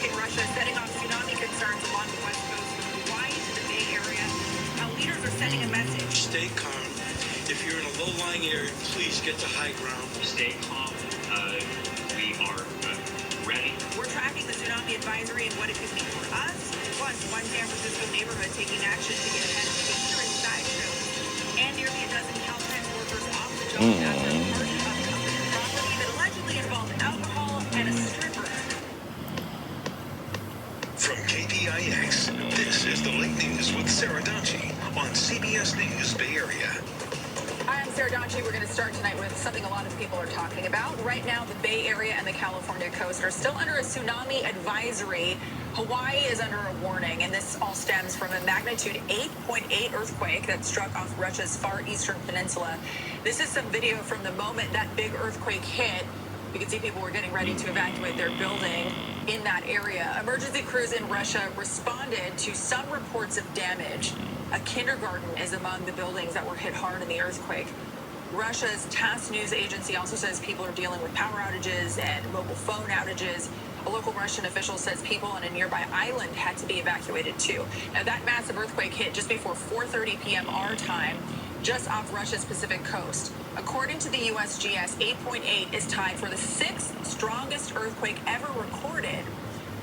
earthquake in Russia setting off tsunami concerns along the west coast from Hawaii to the Bay Area. Now leaders are sending a message. Stay calm. If you're in a low-lying area, please get to high ground. Stay calm. We are ready. We're tracking the tsunami advisory and what it could mean for us. Plus, one San Francisco neighborhood taking action to get ahead of dangerous sideshows. And nearly a dozen Caltrans workers off the job after a party on company property that allegedly involved alcohol and a stripper. From KPIX, this is the late news with Sarah Donchi on CBS News Bay Area. Hi, I'm Sarah Donchi. We're going to start tonight with something a lot of people are talking about. Right now, the Bay Area and the California coast are still under a tsunami advisory. Hawaii is under a warning, and this all stems from a magnitude 8.8 earthquake that struck off Russia's far eastern peninsula. This is some video from the moment that big earthquake hit. You can see people were getting ready to evacuate their building in that area. Emergency crews in Russia responded to some reports of damage. A kindergarten is among the buildings that were hit hard in the earthquake. Russia's TASS news agency also says people are dealing with power outages and mobile phone outages. A local Russian official says people on a nearby island had to be evacuated too. Now, that massive earthquake hit just before 4:30 p.m. our time, just off Russia's Pacific coast. According to the USGS, 8.8 is tied for the 6th strongest earthquake ever recorded.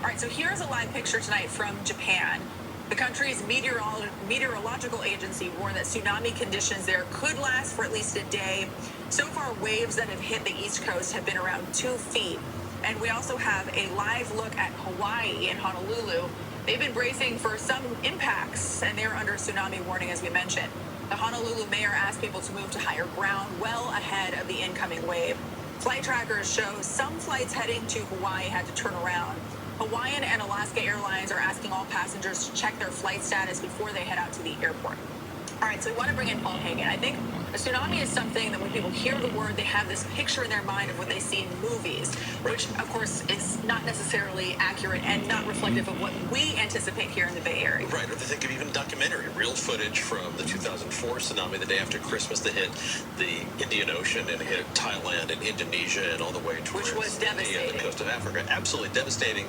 All right, so here's a live picture tonight from Japan. The country's meteorological agency warned that tsunami conditions there could last for at least a day. So far, waves that have hit the East Coast have been around 2 feet. And we also have a live look at Hawaii in Honolulu. They've been bracing for some impacts, and they're under tsunami warning, as we mentioned. The Honolulu mayor asked people to move to higher ground well ahead of the incoming wave. Flight trackers show some flights heading to Hawaii had to turn around. Hawaiian and Alaska Airlines are asking all passengers to check their flight status before they head out to the airport. All right, so we want to bring in Paul Hagan. I think a tsunami is something that when people hear the word, they have this picture in their mind of what they see in movies, which, of course, is not necessarily accurate and not reflective of what we anticipate here in the Bay Area. Right, or they think of even documentary, real footage from the 2004 tsunami, the day after Christmas, that hit the Indian Ocean and hit Thailand and Indonesia and all the way towards which was devastating. The coast of Africa. Absolutely devastating.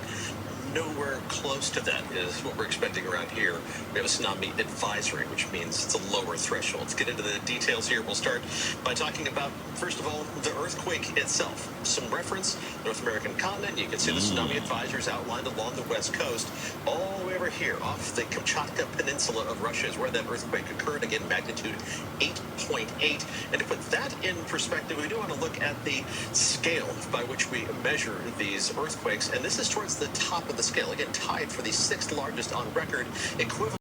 Nowhere close to that is what we're expecting around here. We have a tsunami advisory, which means it's a lower threshold. Let's get into the details here. We'll start by talking about, first of all, the earthquake itself. Some reference, North American continent. You can see the tsunami advisories outlined along the west coast. All the way over here, off the Kamchatka Peninsula of Russia is where that earthquake occurred. Again, magnitude 8.8. And to put that in perspective, we do want to look at the scale by which we measure these earthquakes. And this is towards the top of the scale, again, tied for the 6th largest on record, equivalent